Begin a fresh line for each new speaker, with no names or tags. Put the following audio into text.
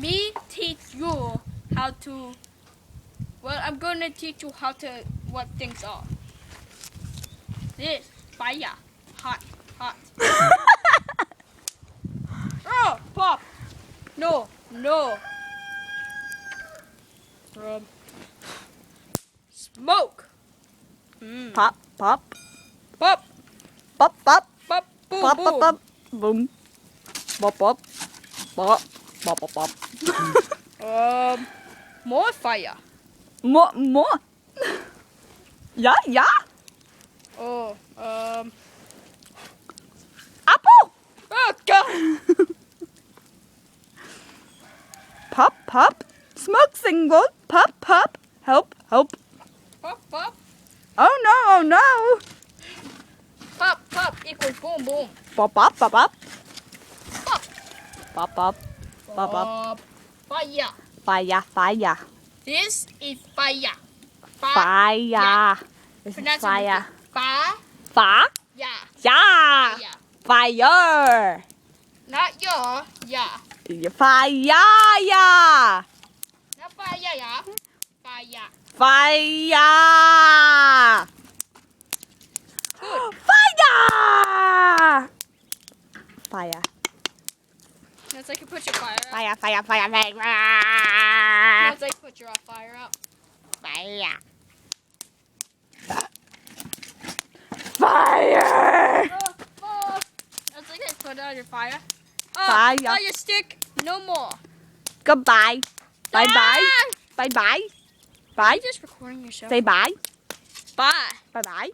me teach you how to. Well, I'm gonna teach you how to what things are. This fire, hot. Oh, pop. No. Smoke.
Pop.
Pop.
Boom.
Boom.
Boom.
More fire.
More. Yeah.
Oh,
Apple.
oh God.
Pop. Smoke signal. Pop. Help.
Pop.
Oh no.
Pop equals boom.
Pop.
Pop. Fire. This is fire.
Fire. This is
Pronounce it
fire.
Fire.
Fire.
Yeah.
Fire.
Not your. Yeah.
Fire.
Not fire. Yeah. Fire.
Fire.
Good.
Fire.
That's like you put your fire out.
Fire.
That's like put your fire out.
Fire.
That's like I put out your fire.
Fire.
Fire stick. No more.
Goodbye. Bye.
Ah!
Bye.
Are
Bye.
you just recording yourself?
Say bye.
Bye.
Bye.